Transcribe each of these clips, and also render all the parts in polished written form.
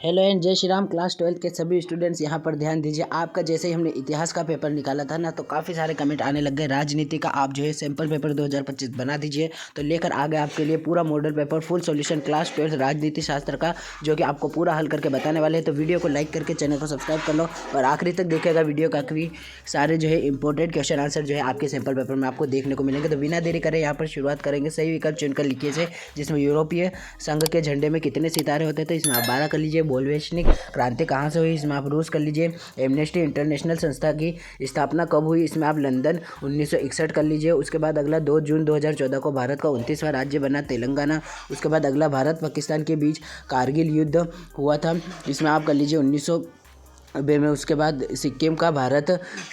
Hello and जय Shri Ram. Class 12 के सभी स्टूडेंट्स यहाँ पर ध्यान दीजिए। आपका जैसे ही हमने इतिहास का पेपर निकाला था ना, तो काफ़ी सारे कमेंट आने लग गए। राजनीति का आप जो है सैम्पल पेपर 2025 बना दीजिए। तो लेकर आ गए आपके लिए पूरा model paper full solution class 12 राजनीति शास्त्र का, जो कि आपको पूरा हल करके बताने वाले हैं। तो वीडियो को लाइक करके चैनल को सब्सक्राइब कर लो और आखिरी तक देखेगा वीडियो। काफ़ी सारे जो है इंपॉर्टेंट क्वेश्चन आंसर जो है आपके सैम्पल पेपर में आपको देखने को मिलेंगे। तो बिना देरी करें यहाँ पर शुरुआत करेंगे। सही विकल्प चुनकर लिखिए से, जिसमें यूरोपीय संघ के झंडे में कितने सितारे होते थे, इसमें आप 12 कर लीजिए। बोल्शेविक क्रांति कहाँ से हुई, इसमें आप रूस कर लीजिए। एमनेस्टी इंटरनेशनल संस्था की स्थापना कब हुई, इसमें आप लंदन 1961 कर लीजिए। उसके बाद अगला 2 जून 2014 को भारत का 29वां राज्य बना तेलंगाना। उसके बाद अगला भारत पाकिस्तान के बीच कारगिल युद्ध हुआ था, इसमें आप कर लीजिए 1990 में। उसके बाद सिक्किम का भारत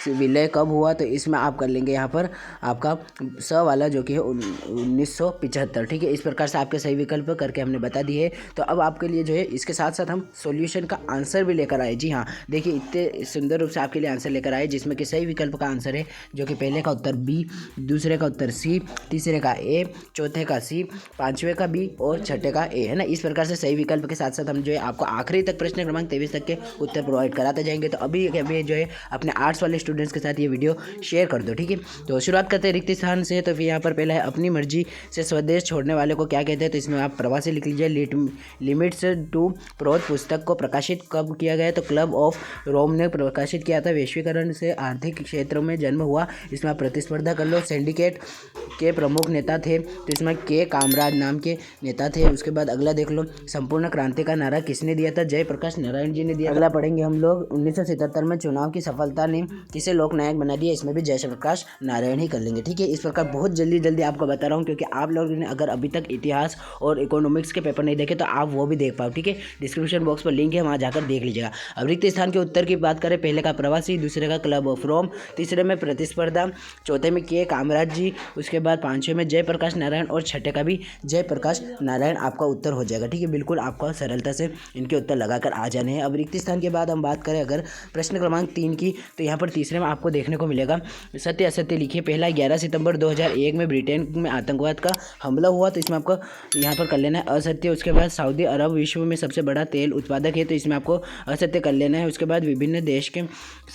विलय कब हुआ, तो इसमें आप कर लेंगे यहाँ पर आपका स वाला, जो कि है 1975। ठीक है, इस प्रकार से आपके सही विकल्प करके हमने बता दिए। तो अब आपके लिए जो है इसके साथ साथ हम सॉल्यूशन का आंसर भी लेकर आए। जी हाँ, देखिए इतने सुंदर रूप से आपके लिए आंसर लेकर आए, जिसमें कि सही विकल्प का आंसर है, जो कि पहले का उत्तर बी, दूसरे का उत्तर सी, तीसरे का ए, चौथे का सी, पाँचवें का बी और छठे का ए, है ना। इस प्रकार से सही विकल्प के साथ साथ हम जो है आपको आखिरी तक प्रश्न क्रमांक 23 तक के उत्तर प्रोवाइड कराते जाएंगे। तो अभी जो है अपने आर्ट्स वाले स्टूडेंट्स के साथ ये वीडियो शेयर कर दो। ठीक है, तो शुरुआत करते हैं रिक्त स्थान से। तो फिर यहाँ पर पहला है, अपनी मर्जी से स्वदेश छोड़ने वाले को क्या कहते हैं, तो इसमें आप प्रवासी लिख लीजिए। लिमिट्स टू प्रोथ पुस्तक को प्रकाशित कब किया गया, तो क्लब ऑफ रोम ने प्रकाशित किया था। वैश्वीकरण से आर्थिक क्षेत्रों में जन्म हुआ, इसमें आप प्रतिस्पर्धा कर लो। सिंडिकेट के प्रमुख नेता थे, तो इसमें के कामराज नाम के नेता थे। उसके बाद अगला देख लो, संपूर्ण क्रांति का नारा किसने दिया था, जयप्रकाश नारायण जी ने दिया। अगला पढ़ेंगे हम लोग, 1977 में चुनाव की सफलता ने किसे लोकनायक बना दिया, इसमें भी जयप्रकाश नारायण ही कर लेंगे। ठीक है, इस प्रकार बहुत जल्दी आपको बता रहा हूँ, क्योंकि आप लोगों ने अगर अभी तक इतिहास और इकोनॉमिक्स के पेपर नहीं देखे तो आप वो भी देख पाओ। ठीक है, डिस्क्रिप्शन बॉक्स पर लिंक है, वहाँ जाकर देख लीजिएगा। अब रिक्त स्थान के उत्तर की बात करें, पहले का प्रवासी, दूसरे का क्लब ऑफ रोम, तीसरे में प्रतिस्पर्धा, चौथे में के कामराज जी, उसके बाद पांचवें में जयप्रकाश नारायण और छठे का भी जयप्रकाश नारायण आपका उत्तर हो जाएगा। ठीक है, बिल्कुल आपको सरलता से इनके उत्तर लगाकर आ जाने हैं। अब रिक्त स्थान के बाद हम बात करें अगर प्रश्न क्रमांक 3 की, तो यहाँ पर तीसरे में आपको देखने को मिलेगा सत्य असत्य लिखिए। पहला, 11 सितंबर 2001 में ब्रिटेन में आतंकवाद का हमला हुआ, तो इसमें आपको यहाँ पर कर लेना है असत्य। उसके बाद सऊदी अरब विश्व में सबसे बड़ा तेल उत्पादक है, तो इसमें आपको असत्य कर लेना है। उसके बाद विभिन्न देश के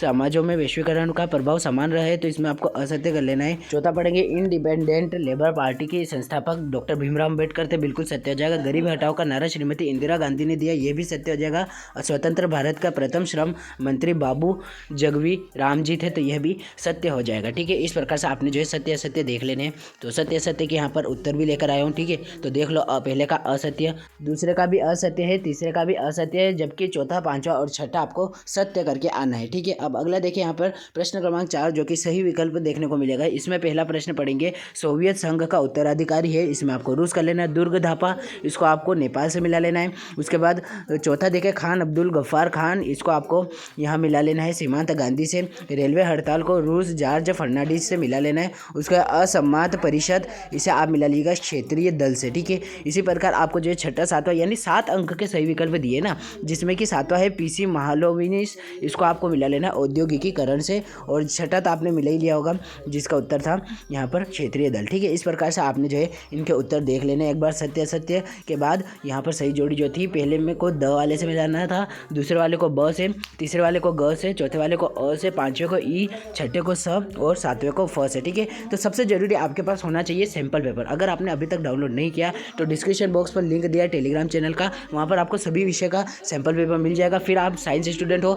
समाजों में वैश्वीकरण का प्रभाव समान रहा है, तो इसमें आपको असत्य कर लेना है। चौथा पढ़ेंगे, इंडिपेंडेंट लेबर पार्टी के संस्थापक डॉक्टर भीमराव अम्बेडकर थे, बिल्कुल सत्य हो जाएगा। गरीबी हटाओ का नारा श्रीमती इंदिरा गांधी ने दिया, ये भी सत्य हो जाएगा। स्वतंत्र भारत का प्रथम श्रम मंत्री बाबू जगवी राम जी थे, तो यह भी सत्य हो जाएगा। ठीक है, इस प्रकार से आपने जो है सत्य असत्य देख लेने हैं। तो सत्य असत्य के यहाँ पर उत्तर भी लेकर आया हूँ। ठीक है, तो देख लो, पहले का असत्य, दूसरे का भी असत्य है, तीसरे का भी असत्य है, जबकि चौथा, पांचवा और छठा आपको सत्य करके आना है। ठीक है, अब अगला देखिए यहाँ पर प्रश्न क्रमांक 4, जो कि सही विकल्प देखने को मिलेगा। इसमें पहला प्रश्न पढ़ेंगे, सोवियत संघ का उत्तराधिकारी है, इसमें आपको रूस कर लेना है। दुर्ग धापा, इसको आपको नेपाल से मिला लेना है। उसके बाद चौथा देखें, खान अब्दुल गफ्फार खान, इसको आपको यहाँ मिला लेना है सीमांत गांधी से। रेलवे हड़ताल को रूस जॉर्ज फर्नांडिस से मिला लेना है। उसका असम्मात परिषद, इसे आप मिला लीजिएगा क्षेत्रीय दल से। ठीक है, इसी प्रकार आपको जो है छठा, सातवां, यानी 7 अंक के सही विकल्प दिए ना, जिसमें कि सातवां है पीसी महालोविनिस, इसको आपको मिला लेना है औद्योगिकीकरण से। और छठा तो आपने मिला ही लिया होगा, जिसका उत्तर था यहाँ पर क्षेत्रीय दल। ठीक है, इस प्रकार से आपने जो है इनके उत्तर देख लेने एक बार। सत्य असत्य के बाद यहाँ पर सही जोड़ी जो थी, पहले में को द वाले से मिलाना था, दूसरे वाले को ब से, तीसरे वाले को ग से, चौथे वाले को अ से, पांचवें को ई, छठे को स और सातवें को फ से। ठीक है, तो सबसे जरूरी आपके पास होना चाहिए सैंपल पेपर। अगर आपने अभी तक डाउनलोड नहीं किया तो डिस्क्रिप्शन बॉक्स पर लिंक दिया है टेलीग्राम चैनल का, वहाँ पर आपको सभी विषय का सैंपल पेपर मिल जाएगा। फिर आप साइंस स्टूडेंट हो,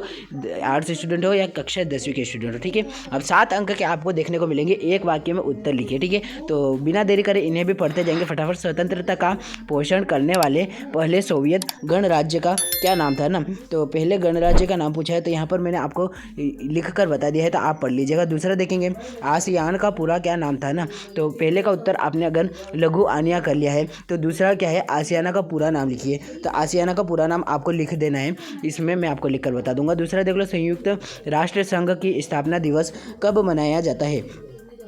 आर्ट्स स्टूडेंट हो या कक्षा 10वीं के स्टूडेंट हो। ठीक है, अब 7 अंक के आपको देखने को मिलेंगे, एक वाक्य में उत्तर लिखिए। ठीक है, तो बिना देरी करे इन्हें भी पढ़ते जाएंगे फटाफट। स्वतंत्रता का पोषण करने वाले पहले सोवियत गणराज्य का क्या नाम था ना, तो पहले गणराज्य का नाम पूछा है, तो यहाँ पर मैंने आपको लिख कर बता दिया है, तो आप पढ़ लीजिएगा। दूसरा देखेंगे, आसियान का पूरा क्या नाम था ना, तो पहले का उत्तर आपने अगर लघु आनिया कर लिया है, तो दूसरा क्या है, आसियाना का पूरा नाम लिखिए। तो आसियाना का पूरा नाम आपको लिख देना है, इसमें मैं आपको लिख कर बता दूंगा। दूसरा देख लो, संयुक्त राष्ट्र संघ की स्थापना दिवस कब मनाया जाता है,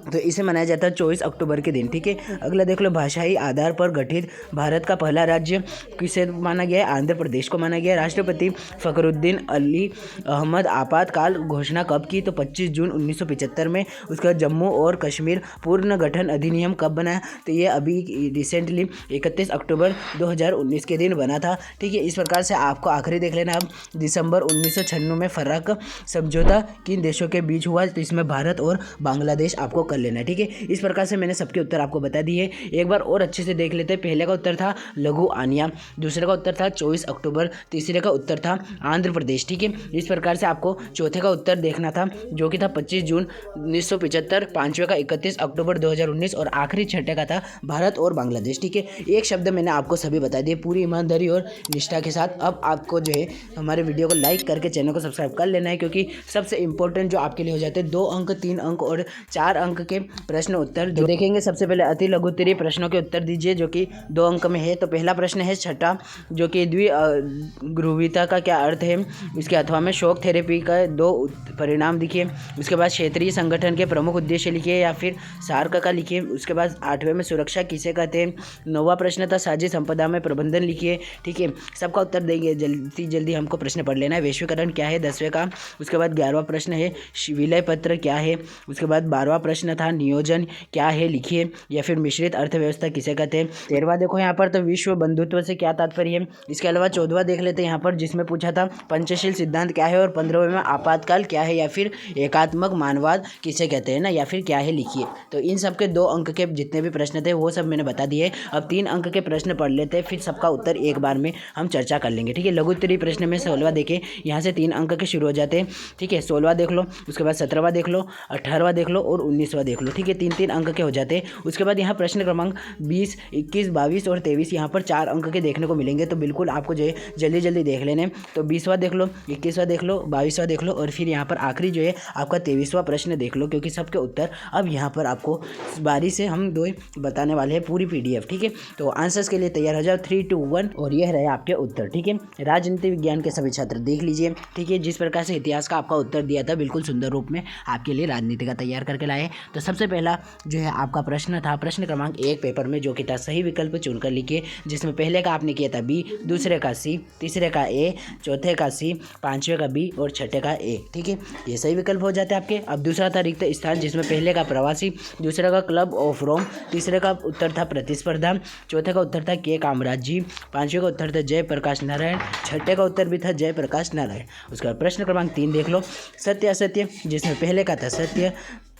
तो इसे मनाया जाता है 24 अक्टूबर के दिन। ठीक है, अगला देख लो, भाषाई आधार पर गठित भारत का पहला राज्य किसे माना गया है? आंध्र प्रदेश को माना गया है। राष्ट्रपति फखरुद्दीन अली अहमद आपातकाल घोषणा कब की? तो 25 जून 1975 में। उसका जम्मू और कश्मीर पुनर्गठन अधिनियम कब बना? तो ये अभी रिसेंटली 31 अक्टूबर 2019 के दिन बना था। ठीक है, इस प्रकार से आपको आखिरी देख लेना। अब दिसंबर 1996 में फर्रख समझौता किन देशों के बीच हुआ? तो इसमें भारत और बांग्लादेश आपको कर लेना है। ठीक है, इस प्रकार से मैंने सबके उत्तर आपको बता दिए। एक बार और अच्छे से देख लेते हैं। पहले का उत्तर था लघु आनिया, दूसरे का उत्तर था 24 अक्टूबर, तीसरे का उत्तर था आंध्र प्रदेश। ठीक है, इस प्रकार से आपको चौथे का उत्तर देखना था जो कि था 25 जून 1975, पांचवें का 31 अक्टूबर 2019 और आखिरी छठे का था भारत और बांग्लादेश। ठीक है, एक शब्द मैंने आपको सभी बता दिए पूरी ईमानदारी और निष्ठा के साथ। अब आपको जो है हमारे वीडियो को लाइक करके चैनल को सब्सक्राइब कर लेना है, क्योंकि सबसे इंपॉर्टेंट जो आपके लिए हो जाते हैं 2 अंक, 3 अंक और 4 अंक के प्रश्न उत्तर जो देखेंगे। सबसे पहले अति लघु उत्तरीय प्रश्नों के उत्तर दीजिए जो कि 2 अंक में है। तो पहला प्रश्न है छठा, जो कि द्विध्रुवीयता का क्या अर्थ है? इसके अथवा में शॉक थेरेपी का 2 परिणाम लिखिए। उसके बाद क्षेत्रीय संगठन के प्रमुख उद्देश्य लिखिए या फिर सार्क का लिखिए। उसके बाद 8वें में सुरक्षा किसे कहते हैं? 9वां प्रश्न था साझी संपदा में प्रबंधन लिखिए। ठीक है, सबका उत्तर देंगे, जल्दी जल्दी हमको प्रश्न पढ़ लेना है। वैश्वीकरण क्या है? 10वें का। उसके बाद 11वां प्रश्न है विलय पत्र क्या है? उसके बाद 12वां प्रश्न था नियोजन क्या है लिखिए या फिर मिश्रित अर्थव्यवस्था किसे कहते हैं? 13वां देखो यहाँ पर, तो विश्व बंधुत्व से क्या तात्पर्य है? इसके अलावा 14वां देख लेते हैं यहाँ पर, जिसमें पूछा था पंचशील सिद्धांत क्या है? और 15वें में आपातकाल क्या है या फिर एकात्मक मानवाद किसे कहते हैं ना, या फिर क्या है लिखिए। तो इन सब के 2 अंक के जितने भी प्रश्न थे वो सब मैंने बता दिए। अब 3 अंक के प्रश्न पढ़ लेते हैं, फिर सबका उत्तर एक बार में हम चर्चा कर लेंगे। ठीक है, लघु उत्तरीय प्रश्न में 16वां देखें, यहाँ से 3 अंक के शुरू हो जाते हैं। ठीक है, 16वां देख लो, उसके बाद 17वां देख लो, 18वां देख लो और 19वां देख लो। ठीक है, 3-3 अंक के हो जाते हैं। उसके बाद यहाँ प्रश्न क्रमांक 20, 21, 22 और 23 यहाँ पर 4 अंक के देखने को मिलेंगे। तो बिल्कुल आपको जो है जल्दी जल्दी देख लेने। तो 20वां देख लो, 21वां देख लो, 22वां देख लो और फिर यहाँ पर आखिरी जो है आपका 23वां प्रश्न देख लो, क्योंकि सबके उत्तर अब यहाँ पर आपको बारी से हम 2 बताने वाले हैं पूरी PDF। ठीक है, तो आंसर्स के लिए तैयार हो जाओ। 3, 2, 1 और यह रहे आपके उत्तर। ठीक है, राजनीति विज्ञान के सभी छात्र देख लीजिए। ठीक है, जिस प्रकार से इतिहास का आपका उत्तर दिया था बिल्कुल सुंदर रूप में आपके लिए राजनीति का तैयार करके लाए। तो सबसे पहला जो है आपका प्रश्न था प्रश्न क्रमांक 1 पेपर में, जो कि था सही विकल्प चुनकर लिखिए, जिसमें पहले का आपने किया था B, दूसरे का C, तीसरे का A, चौथे का C, पांचवें का B और छठे का A। ठीक है, ये सही विकल्प हो जाते हैं आपके। अब दूसरा था रिक्त स्थान, जिसमें पहले का प्रवासी, दूसरे का क्लब ऑफ रोम, तीसरे का उत्तर था प्रतिस्पर्धा, चौथे का उत्तर था के कामराज जी, पांचवें का उत्तर था जयप्रकाश नारायण, छठे का उत्तर भी था जयप्रकाश नारायण। उसका प्रश्न क्रमांक 3 देख लो, सत्य असत्य, जिसमें पहले का था सत्य,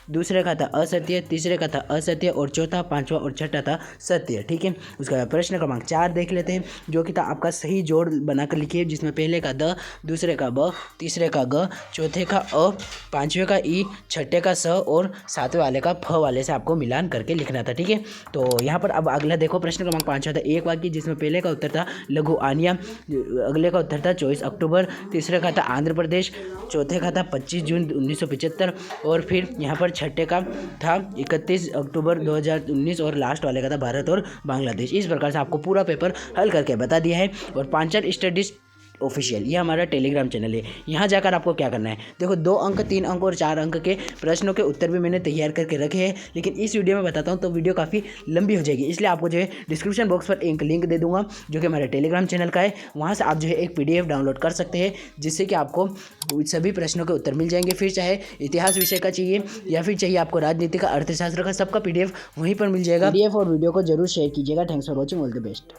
दूसरे का था असत्य, तीसरे का था असत्य और चौथा, पांचवा और छठा था सत्य। ठीक है, उसका प्रश्न क्रमांक 4 देख लेते हैं, जो कि था आपका सही जोड़ बनाकर लिखिए, जिसमें पहले का द, दूसरे का ब, तीसरे का ग, चौथे का अ, पांचवें का ई, छठे का स और सातवें वाले का फ वाले से आपको मिलान करके लिखना था। ठीक है, तो यहाँ पर अब अगला देखो, प्रश्न क्रमांक 5 था एक वाक्य, जिसमें पहले का उत्तर था लघु आनिया, अगले का उत्तर था 24 अक्टूबर, तीसरे का था आंध्र प्रदेश, चौथे का था 25 जून 1975 और फिर यहाँ पर छठे का था 31 अक्टूबर 2019 और लास्ट वाले का था भारत और बांग्लादेश। इस प्रकार से आपको पूरा पेपर हल करके बता दिया है। और पांचल स्टडीज ऑफिशियल ये हमारा टेलीग्राम चैनल है, यहाँ जाकर आपको क्या करना है, देखो 2 अंक, 3 अंक और 4 अंक के प्रश्नों के उत्तर भी मैंने तैयार करके रखे हैं, लेकिन इस वीडियो में बताता हूँ तो वीडियो काफ़ी लंबी हो जाएगी, इसलिए आपको जो है डिस्क्रिप्शन बॉक्स पर एक लिंक दे दूंगा जो कि हमारे टेलीग्राम चैनल का है। वहाँ से आप जो है एक PDF डाउनलोड कर सकते हैं, जिससे कि आपको सभी प्रश्नों के उत्तर मिल जाएंगे। फिर चाहे इतिहास विषय का चाहिए या फिर चाहिए आपको राजनीति का, अर्थशास्त्र का, सबका PDF वहीं पर मिल जाएगा। PDF और वीडियो को जरूर शेयर कीजिएगा। Thanks for watching, all the best.